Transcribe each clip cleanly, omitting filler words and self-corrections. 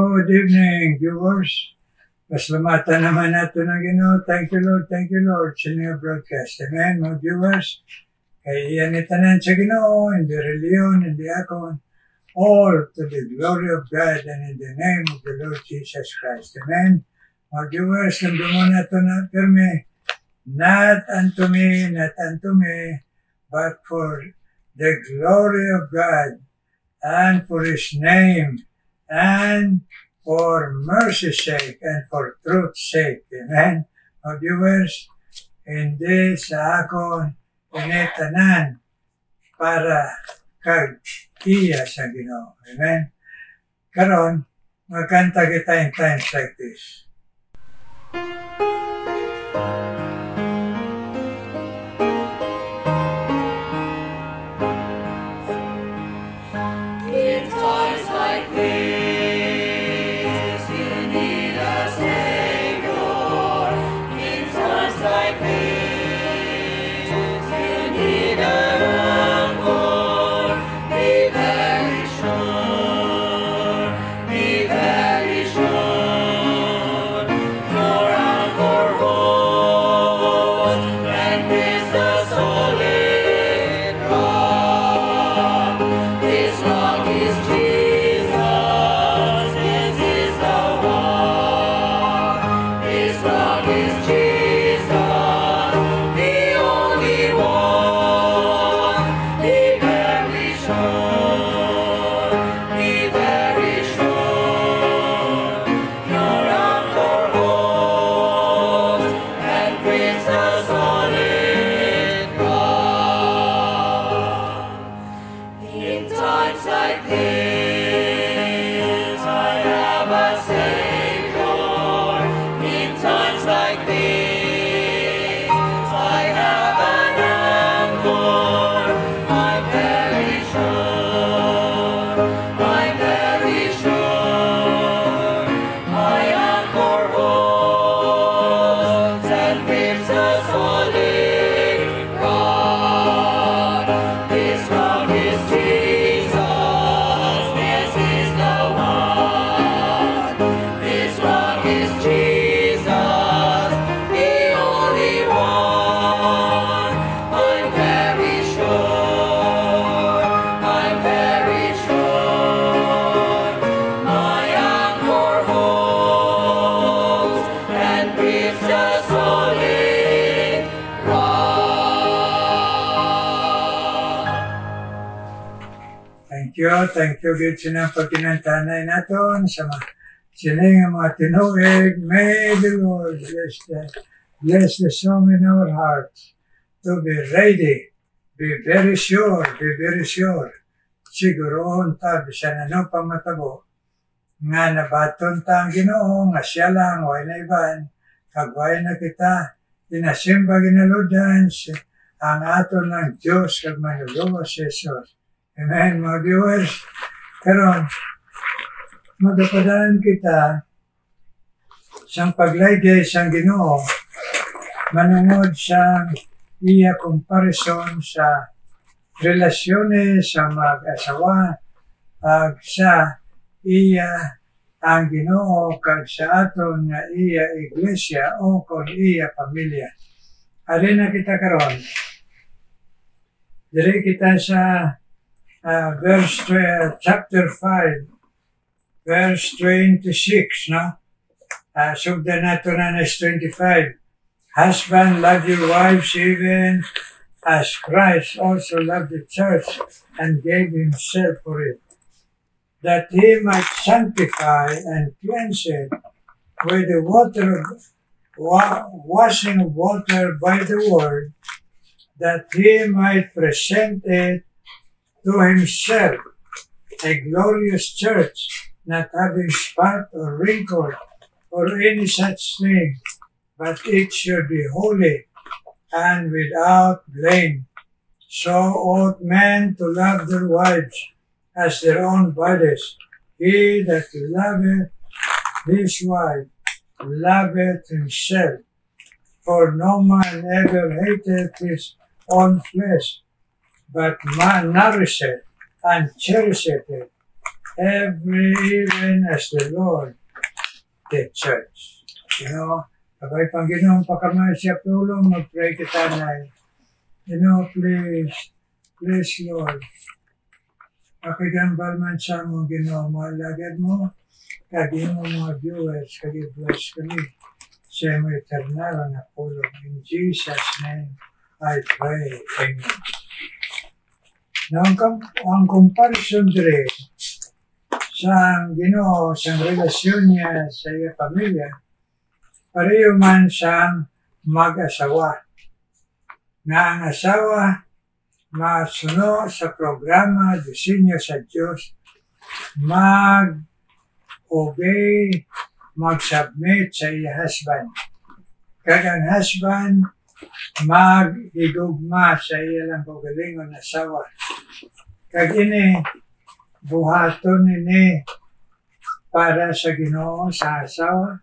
Good evening, viewers. Pasalamatan naman natin ng Ginoo. Thank you, Lord, sa inyong broadcast. Amen, mga viewers. Kay iyan itanan sa Ginoo, hindi reliyon, hindi akon, all to the glory of God and in the name of the Lord Jesus Christ. Amen. Mga viewers, nandun na ito na pirme, not unto me, but for the glory of God and for His name and for mercy's sake and for truth's sake. Amen. Mga viewers, hindi sa akon initanan para kag-iya sa Ginoo. Amen. Karon, magkanta kita in times like this. Thank you, Gid, sa pagkinantanay natin sa sining mga tinuig. May the Lord bless the song in our hearts to be ready, be very sure. Siguroon ta, bisan ano pang matabo, nga nabaton ta ang Ginoo, nga siya lang, way na iban, kagway na kita, inasimba ginaludan, ang aton ng Diyos, kag manuluwa si Jesus. Amen, mga viewers. Karon, magapadaan kita sa paglaygay sa Ginoo, manungod sa iya comparison sa relasyones sa mag-asawa, sa iya ang Ginoo, kag sa aton nga iya iglesia o kung iya pamilya. Alin na kita karon? Diri kita sa chapter 5, verse 26, no? Sugdan nato na 25. Husband, love your wives even as Christ also loved the church and gave himself for it, that he might sanctify and cleanse it with the washing of water by the word, that he might present it to himself, a glorious church, not having spot or wrinkle or any such thing, but it should be holy and without blame. So ought men to love their wives as their own bodies. He that loveth his wife loveth himself. For no man ever hated his own flesh, but man nourisheth and cherisheth it, even as the Lord the church. Kapag Panginoon pakamay siya tulong, mag-pray kita na, please Lord, pakigambal man sa mo, malagad mo, kagi mo mga viewers, kagi bless kami, sa mo eternal na pulong. In Jesus' name, I pray. Amen. Now, ang comparison dire sa Ginoo, sa relasyon niya sa iya pamilya, pareho man siyang mag-asawa. Na ang asawa masunod sa programa, disenyo sa Diyos, mag-obey, mag-submit sa iya husband. Kag ang husband, mag-higugma sa iya lang kagalingon asawa. Kag ini, buhaton ini para sa Ginoo sa asawa,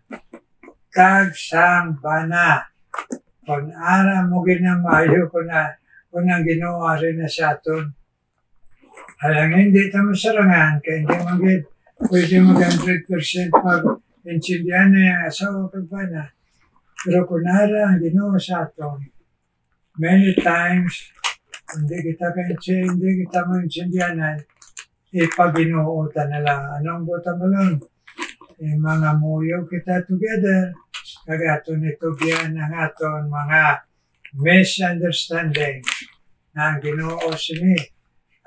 kag sang bana. Kung ara mo ginamayo ko na unang ginawa rin na sa aton. Alang hindi ito masarangan, kaya hindi magiging pwede mag-100% mag-intindihan na yung asawa kag bana. Pero kung ara ang ginawa sa aton, many times, hindi kita maintindihan na ipag-inuutan na lang. Anong buta mo lang? Mga muyo kita together, kag aton itugyan ang aton mga misunderstanding na ang Ginoo sini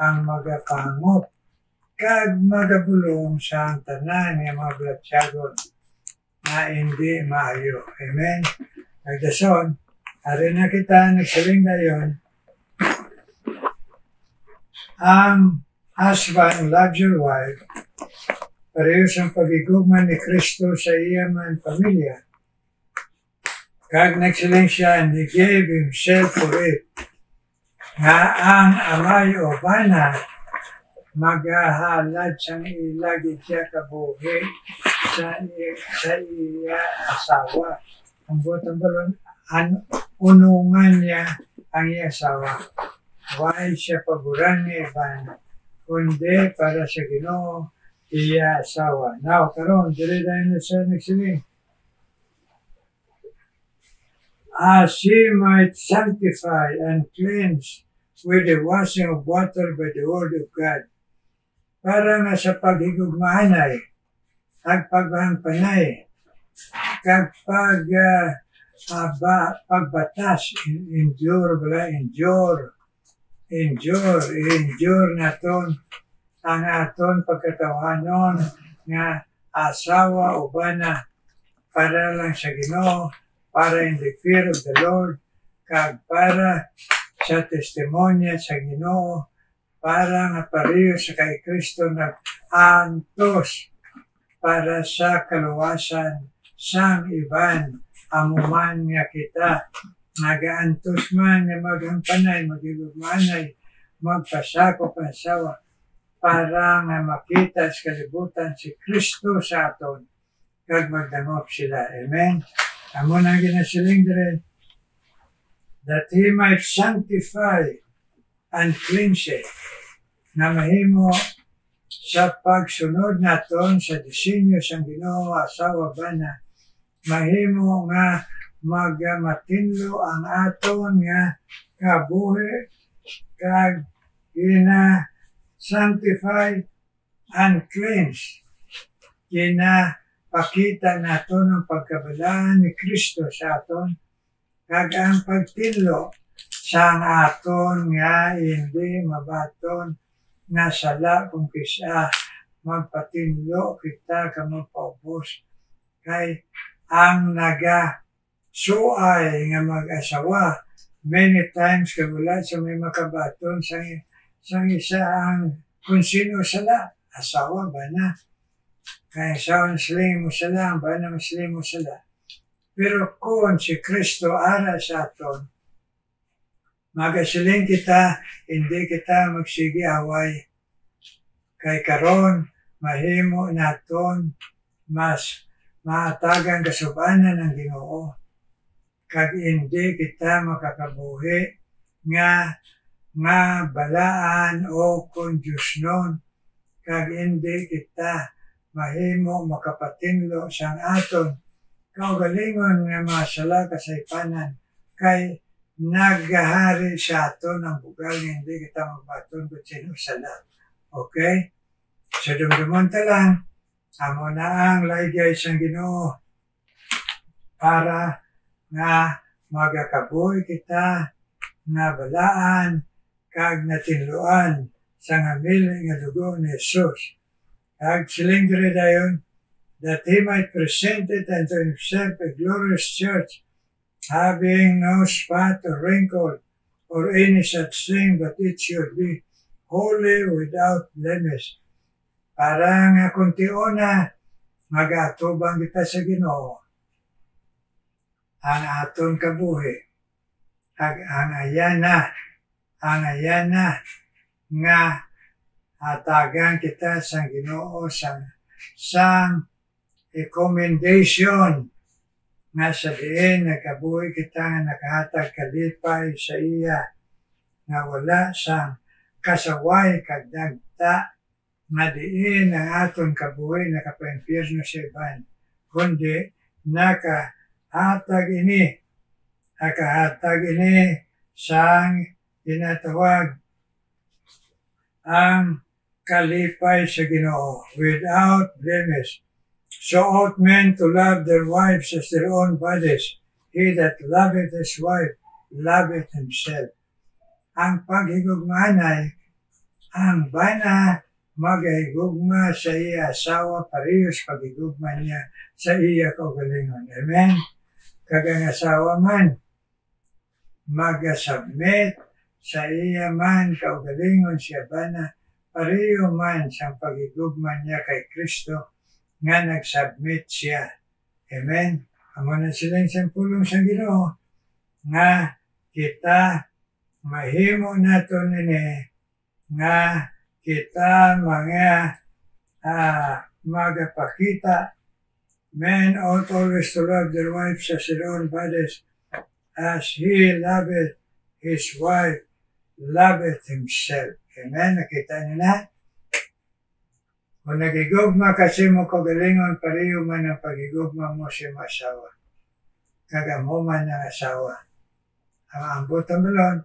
ang magapangop kag magabulong sa tanan ng mga blatyagon na hindi maayo. Amen. Nagdason, ari na kita nagsaling dayon, ang husband loves your wife, pareho sa pagigugman ni Kristo sa iya man pamilya. Kag nagsiling siya, and He gave Himself for it. Nga ang amay o bana, maghahalad siyang ilagi siya kabuhi sa iya asawa. Ang butang balon, unungan niya ang iya asawa. Why siya paboran niya bana? Kundi para sa Ginoo, iya asawa. Now, karon dili dahil na siya nagsiling. As He might sanctify and cleanse with the washing of water by the word of God. Para nga sa paghigugmaanay, at paghangpanay, kag pagbatas, endure naton ang aton pagkatawanon nga asawa o bana para lang sa Ginoo, para in the fear of the Lord, kag para sa testimonya sa Ginoo, para nga pareho sa kay Kristo nag-antos para sa kaluwasan sang iban, amuman nga kita, nagaantos man nga maghangpanay, magigugmanay, magpasakop ang asawa, para nga makita sa kalibutan si Kristo sa aton, kag magdangop sila. Amen. Amo nang ginasiling dire, that He might sanctify and cleanse it, na mahimo sa pagsunod naton sa disenyo sang Ginoo asawa bana, mahimo nga matinlo ang aton nga kabuhi, kag sanctify and cleanse. Pakita naton ang pagkabalaan ni Kristo sa aton, kag ang pagtinlo sa aton nga hindi mabaton nga sala kung kisa magpatinlo kita ka magpaubos. Kay ang suay nga mag-asawa, many times wala sa may makabaton sa isa ang kung sino sala, asawa ba na? Kaya asawa siling mo sala, ba na siling mo sala. Pero kung si Kristo ara sa aton, magasiling kita, hindi kita magsigi away. Kay karon mahimo naton mas maatagang kasubanan ng Ginoo. Kag hindi kita makakabuhi nga balaan o kondyusyon, kag hindi kita mahimo makapatinlo sang aton kaugalingon nga mga sala kasaypanan kay naghahari sa aton ang bugal nga hindi kita magbaton kung sino sala. Okay? So dumdumon ta lang, amo na ang laygay sang Ginoo para nga magakabuhi kita nga balaan kag natinluan sa ngamili nga dugo ni Jesus. Kag siling diri dayon, that He might present it unto Himself a glorious church, having no spot or wrinkle or any such thing, but it should be holy without blemish. Para nga kuntiuna mag-atubang kita sa Ginoo, ang aton kabuhi, ang ayana nga hatagan kita sa Ginoo sang recommendation nga sa diin nagkabuhi kita nga nakahatag kalipay sa iya nga wala sang kasaway kag dagta nga diin ang aton kabuhi nakapainpirno sa iban kundi nakahatag ini sang ginatawag ang kalipay sa Ginoo without blemish. So ought men to love their wives as their own bodies. He that loveth his wife loveth himself. Ang paghigugmaan ay ang bana maghigugma sa iya asawa parehas paghigugma niya sa iya kaugalingon. Amen? Kagang asawa man mag-submit sa iya man kaugalingon siya bana pareho man sa paghigugma niya kay Kristo nga nag-submit siya. Amen? Amo na silang sampulong sa Ginoo nga kita mahimo nato nini nga kita mga magapakita. Men ought always to love their wives as their own bodies, as he loveth his wife, loveth himself. Amen? Nakita niyo na? Kung nagigugma kasi mo kaugalingon, pareho man ang pagigugma mo sa asawa. Kagamo man ang asawa. Ang ambot ang balon,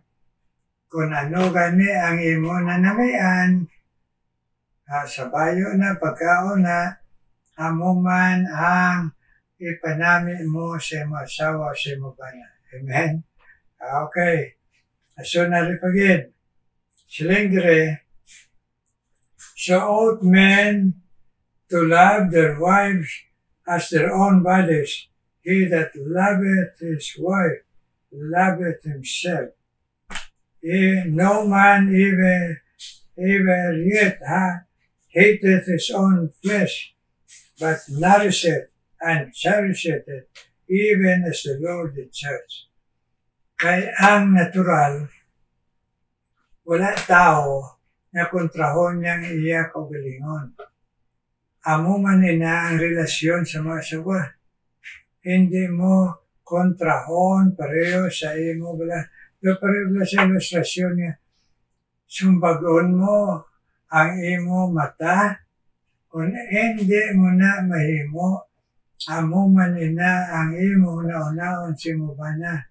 kung ano gani ang imo na namian, sa bayo na, pagkaon na, amo man ang ipanami mo sa asawa sa imo bana. Amen? Okay. So naripagid. Siling dire, so ought men to love their wives as their own bodies. He that loveth his wife loveth himself. No man even yet hateth his own flesh, but nourisheth and cherisheth it, even as the Lord the church. Kay ang natural, wala tao na kontrahon niyang iya kaugalingon. Amo man ina ang relasyon sa mga asawa. Hindi mo kontrahon pareho sa imo bala. Pareho bala sa ilustrasyon niya. Sumbagon mo ang imo mata. Kung hindi mo na mahimo, amo man ina ang imo una-unaon si mo bana.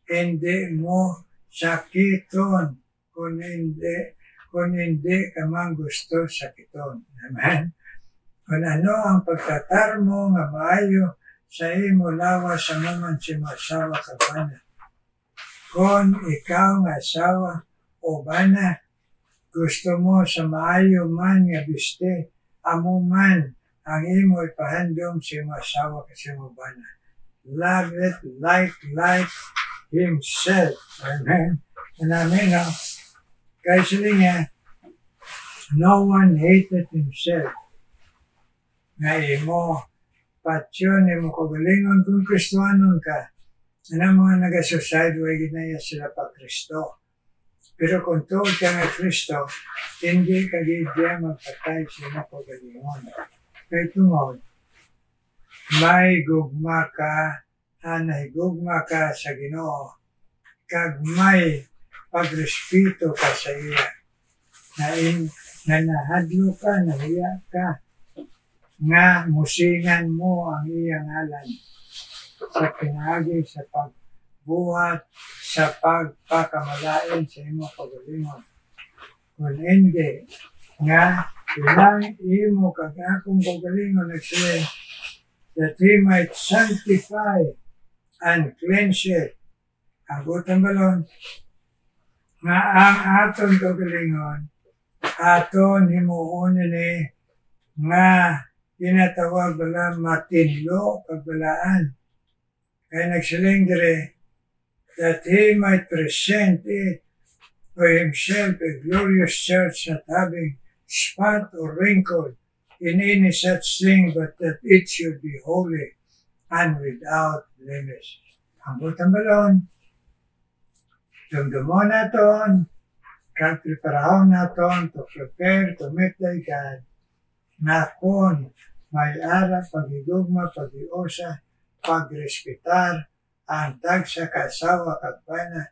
Hindi mo sakiton kung hindi ka man gusto sakiton. Amen? Kung ano ang pagtatar mo nga maayo sa imo lawas sa maman si masawa ka bana. Kung ikaw nga asawa o bana, gusto mo sa maayo man nga biste, amo man ang imo ipahandom si masawa ka si mo bana. Love it like himself. Amen? Amen, no? Kaya sila niya, no one hated himself. Nga imo, patyon, imo kaugalingon kung Kristohanon ka. Ano mga nag-suicide, way ginaya sila pa Kristo. Pero kung tuod ka nga Kristo, hindi ka gidya magpatay sila kaugalingon. Kaya tungod, may gugma ka, nahigugma ka sa Ginoo, kag may pagrespeto ka sa iya. nga nahadlo ka, nahiya ka, nga musingan mo ang iyang ngalan sa pinagi, sa pagbuhat, sa pagpakamalain sa imong pagalingon. Kung hindi, nga ilang imo kag akong pagalingon nagsiling, that He might sanctify and cleanse it. Ang butang balon, nga ang aton kagalingon, aton himuon ni nga tinatawag bala matinlo kagbalaan. Kaya nagsiling dire, that He might present it for Himself a glorious church, not having spot or wrinkle in any such thing, but that it should be holy and without blemish. Ang butang balon, dumdumon naton, kag preparahon naton to prepare to meet thy God, na kung may ara pagigugma, pag-iusa, pagrespetar, ang tagsa kasawa kag bana,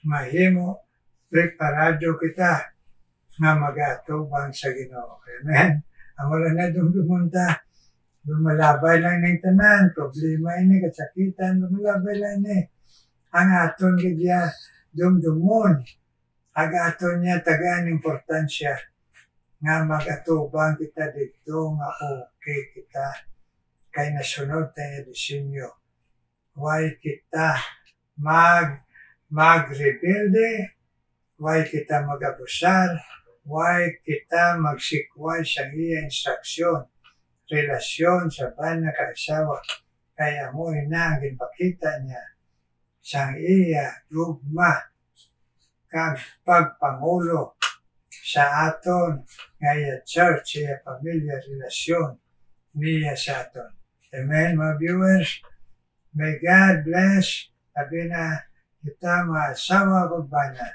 mahimo preparado kita nga magatubang sa Ginoo. Amen. Ang wala na dumdumunta, lumalabay lang ng tanan, problema ini, kasakitan, lumalabay lang ni. Ang aton gidya dumdumon, ang aton niya tagaan importansya, nga magatubang kita dito, nga okay kita, kay nasunod tayo disenyo. Huwag kita magrebelde, huwag kita magabusar, huwag kita magsikway sa iya instruksyon, relasyon sa bana kaasawa, kaya mo na ang ginpakita niya sa iya gugma kag pagpangulo sa aton ngaya church, iya pamilya, relasyon niya sa aton. Amen, mga viewers. May God bless. Sabi na kita mga asawa kag bana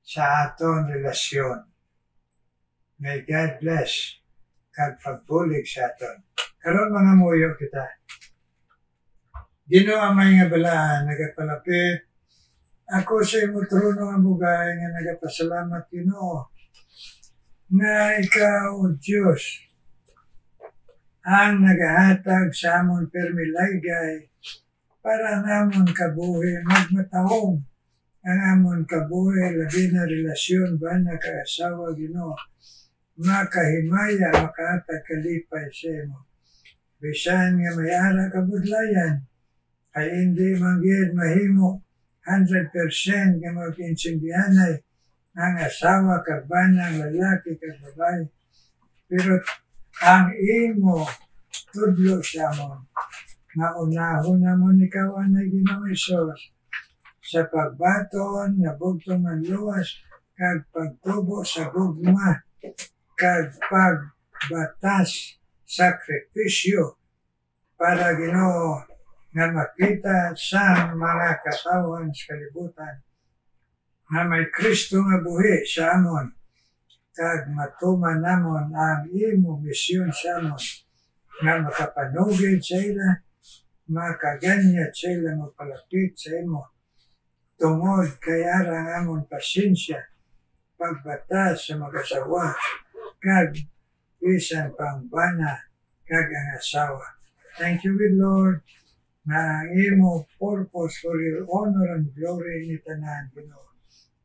sa aton relasyon. May God bless kag pagbulig sa aton. Karon mga muyo kita. Ginoo amay nga balaan nagapalapit. Ako sa imo trono nga bugay nga nagapasalamat Ginoo nga ikaw o Diyos ang nagahatag sa amon permilaygay para namon kabuhi magmatahong ang amon kabuhi labi na relasyon bana kaasawa Ginoo makahimaya makahatag kalipay sa imo. Bisan nga may ara kabudlayan ay hindi manggid mahimo 100% nga magkinsindihanay ang asawa kag bana, lalaki kag babae. Pero ang imo tudlo sa mo nga unahon namon ikaw anay Ginoong Hesus sa pagbaton nga bugtong ang luwas kag pagtubo sa gugma kag pagbatas sakripisyo para Ginoo nga makita sa mga katawan sa kalibutan nga may Kristo nga buhi sa amon kag matuman namon ang imo misyon sa amon nga makapanugid sa ila, makaganyat sa ila, magpalapit sa imo tungod kay arang amon pasensya pagbatas sa mag-asawa kag bisan pang bana kag ang asawa. Thank you, good Lord, na ang imo purpose for your honor and glory ni tanan Ginoo.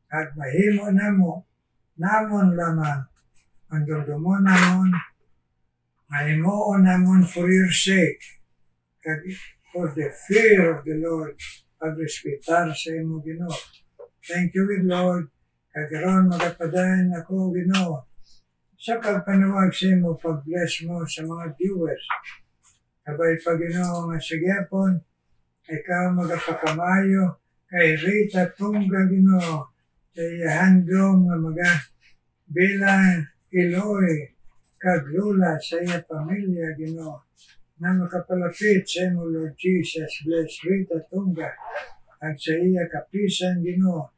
Kag mahimo namon lamang ang dumdumon namon, mahimuon namon for your sake, kag for the fear of the Lord, pagrespetar sa imo Ginoo. Thank you, good Lord, kag karon magapadayon ako Ginoo sa pagpanawag sa imo, pag-bless mo sa mga viewers. Kabay pa Ginoo nga sa gyapon, ikaw magapakamayo kay Rita Tunga Ginoo, kay handom nga bilang Iloy kag lula sa iya pamilya Ginoo, na makapalapit sa imo Lord Jesus. Bless Rita Tunga at sa iya kapisan Ginoo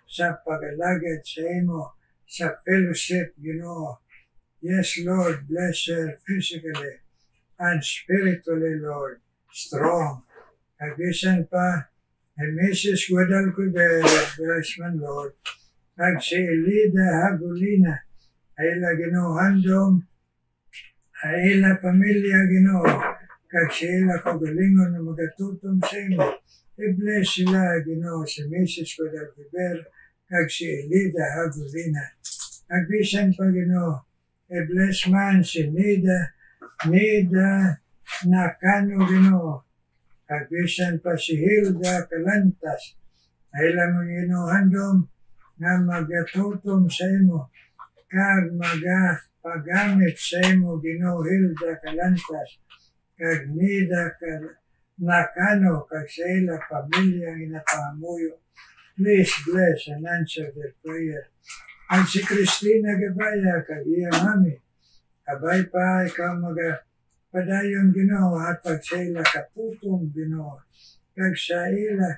sa pag-alagad sa imo sa fellowship Ginoo. Yes Lord, bless her physically and spiritually Lord, strong. Kagisan pa and Mrs. Guadalquivir, bless man Lord, at si Elida Hagulina, Aila Ginoo handom, aila pamilya Ginoo, kag sila kagalingon na magatutom sa imo. I-bless sila Ginoo si Mrs. Guadalquivir, kag si Elida Hagulina. Agbisan pa Ginoo, i-bless man si Nida Nakano Ginoo. Agbisan pa si Hilda Calantas. Aila mo Ginoo handom, nga magatutom sa imo, kag magapagamit sa imo Ginoo Hilda Calantas, kag Nida Nakano, kag sa ila pamilya ang inapahamuyo. Please bless and answer their prayer. Ang si Cristina Gabaya, kag iya mami, abay pa ikaw padayon Ginoo, at pag sa ila katutom Ginoo, kag sa ila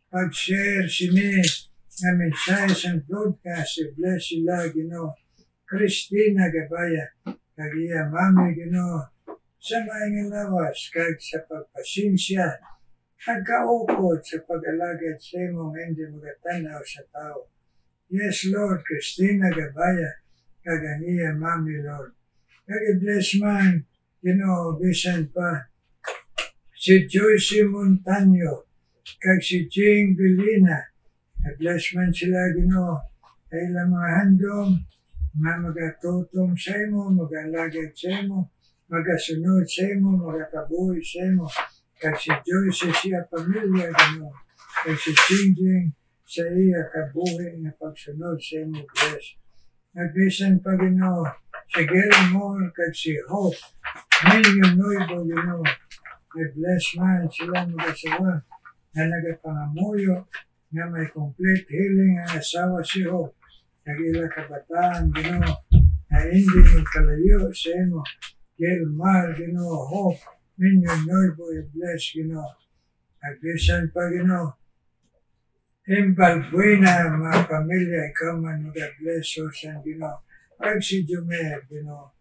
pag-share sini nga mensahe sa broadcast, bless sila Ginoo. Cristina Gabaya, kag iya mami Ginoo, sa maayong lawas, kag sa pagpasinsya, kag kaukot sa pag-alagad sa imo nga hindi magatanaw sa tao. Yes, Lord, Cristina Gabaya, kag ang iya mami, Lord. Kag i-bless man, Ginoo, bisan pa, si Joyce Montaño, kag si Jing Belina, i-bless man sila, Ginoo, ay ilang mga handom, nga magatutom sa imo, mag-alagad sa imo, magasunod sa imo, magakabuhi sa imo, kag si Joyce siya pamilya, Ginoo, kag si Jing sa iya kabuhi nga pagsunod sa imo, bless. Nagbisan pa Ginoo, si Gilmore kag si Hope, Minyo Noibo Ginoo, i-bless man sila mag-asawa, na nagapangamuyo, nga may complete healing ang asawa si Hope, kag ila kabataan Ginoo, na hindi magkalayo sa imo, Gilmar Ginoo, Hope, Minyo Noibo, i-bless Ginoo. Nagbisan pa Ginoo, Imbalbuena, mga pamilya, ikaw man mag-bless o sa Ginoo. Kag si Jumer, Ginoo,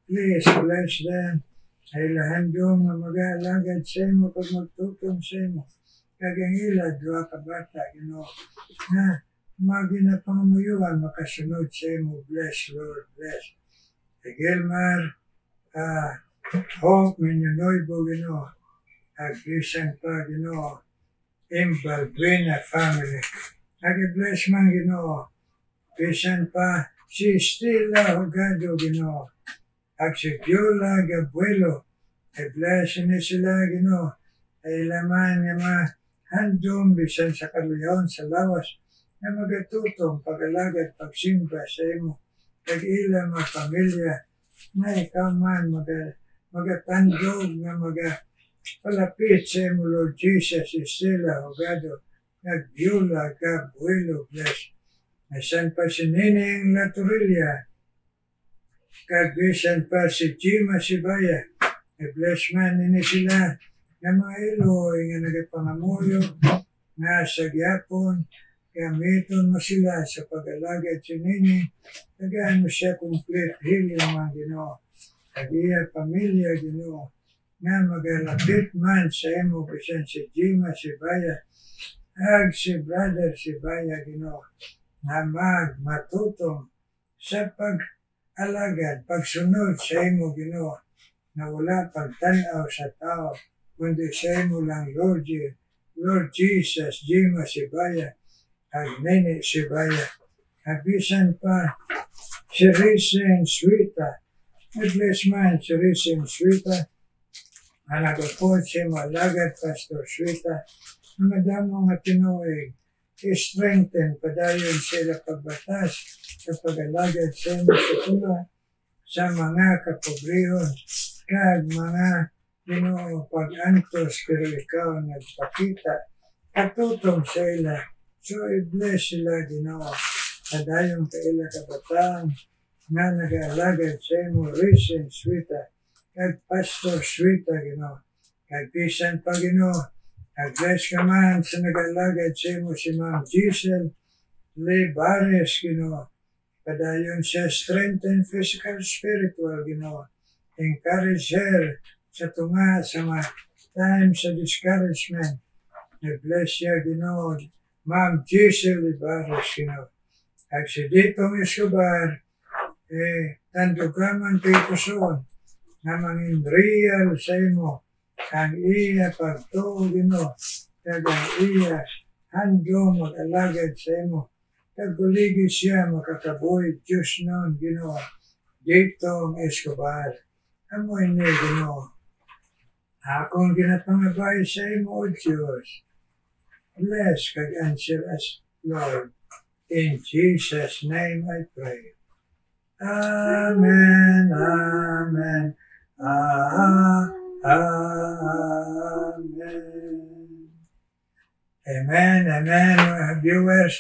please bless them. Ay lahandong na mag-aalagad sa imo pag magtutom sa imo. Kag ang ila, dua ka bata, Ginoo, na maginapangamuyuan, makasunod sa imo. Bless, Lord, bless. Gilmar, Hope, Minyonoybo, Ginoo. Agbisan pa, Ginoo, Imbalbuena family. Ag-bless man Ginoo. Bisan pa si Stella Hogado Ginoo. Ag si Viola Gabuelo. I-bless ni sila Ginoo. Ay laman nga handom bisan sa kaluyaon sa lawas na magatutom pag-alagad pagsimba sa imo. Kag ila mga pamilya na ikaw man magatandog na palapit sa imo, Lord Jesus, Stella Hogado, nag-Viola Gabuelo, bless. Nasan pa si Nining Laturilla, kag bisan pa si Jima Sibaya, i-bless man nini sila, na mga iloy nga nagapangamuyo, nga sa gyapon, gamiton mo sila sa pag-alagad si Nining, tagaan mo siya complete healing mga Ginoo, kag iya pamilya Ginoo, nga magalapit man sa imo bisan si Jima Sibaya, ag si Brother Sibaya Ginoo, na matutong sa pag-alagad, pagsunod sa imo Ginoo, na wala pagtanaw sa tao, kundi sa imo lang, Lord Jesus, Jima Sibaya, ag Nene Sibaya. Abisan pa si Risen Suita, i-bless man si Risen Suita, nagapod si Malagad Pastor Suita, na madamo nga tinuig, i-strengthen padayon sila pagbatas sa pag-alagad sa imo sa tula, sa mga kapobrehon, kag mga Ginoo pag-antos, pero ikaw nagpakita, katutom sa ila, so i-bless sila Ginoo, padayon ka ila kabataan, na nag-alagad sa imo, Risen Suita, kag Pastor Suita Ginoo, kag bisan pa Ginoo, nag-bless ka man sa nag-alagad sa imo si Ma'am Giselle Lebares Ginoo, padayon siya strengthen physical, spiritual Ginoo, encourage her sa tunga sa mga time sa discouragement, nag-bless siya Ginoo, Ma'am Giselle Lebares Ginoo, kag si Ditong Escobar, tandugaman kay kuson, nga mangin real sa imo, ang iya pagtuo Ginoo, kag ang iya handlo mag-alagad sa imo, kag buligi siya makakabuhi Diyos noon Ginoo, dito ang Escobar. Amoy ni Ginoo, akong ginapangabay sa imo, O Diyos. Bless kag answer us, Lord. In Jesus' name I pray. Amen, amen, amen. Amen, amen, mga viewers.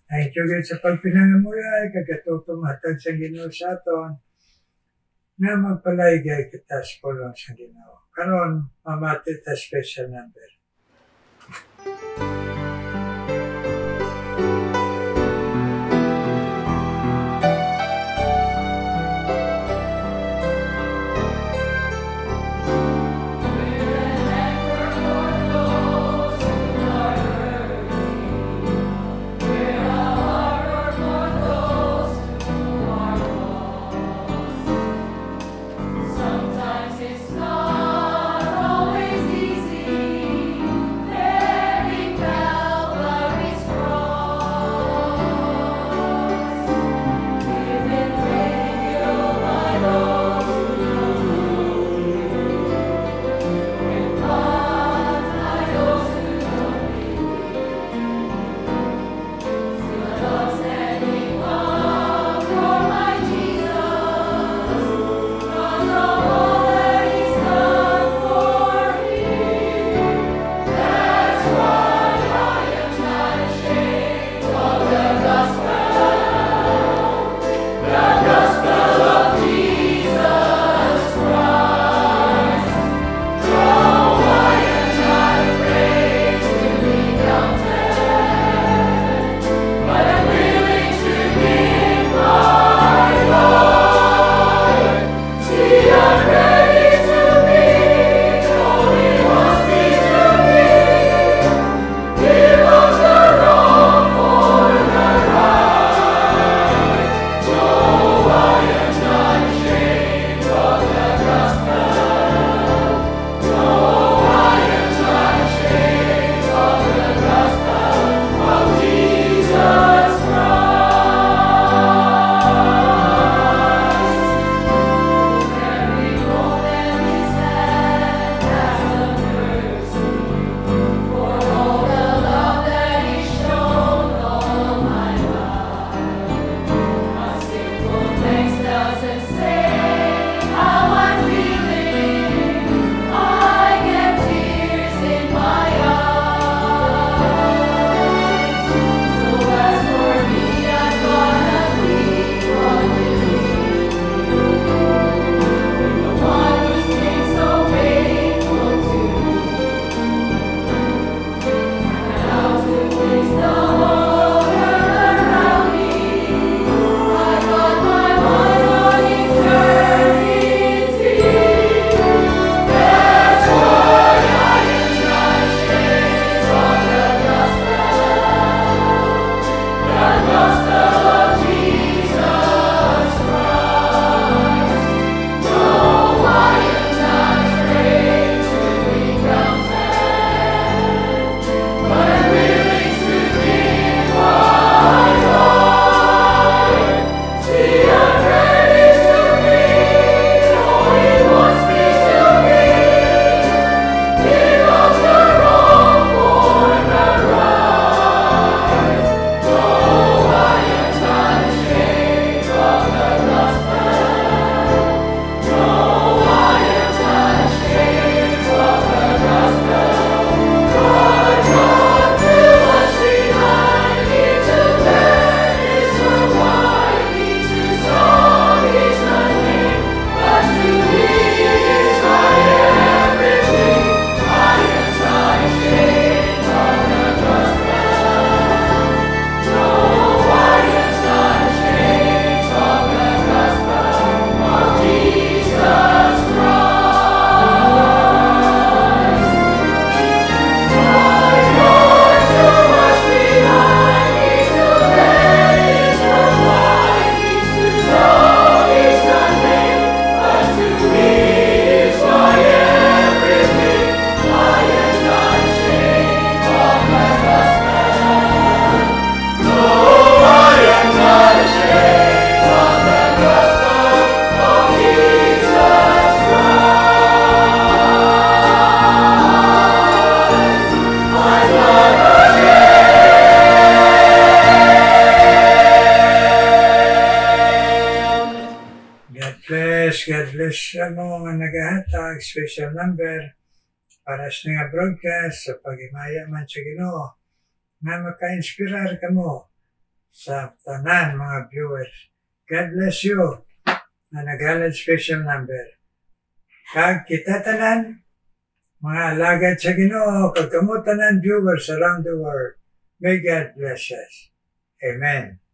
Thank you guys sa pagpinangamuya, kagatutong hatag sa Ginoo sa aton, na magpalaygay kita sa pulong sa Ginoo. Karon, mamati ta special number. Sometimes it's not always easy. viewers mo nga nagahatag special number para sa nga broadcast sa pag-imaya man sa Ginoo nga maka-inspirar kamo sa tanan mga viewers. God bless you na naghalad special number. Kag kita tanan mga alagad sa Ginoo kag kamo tanan viewers around the world. May God bless us. Amen.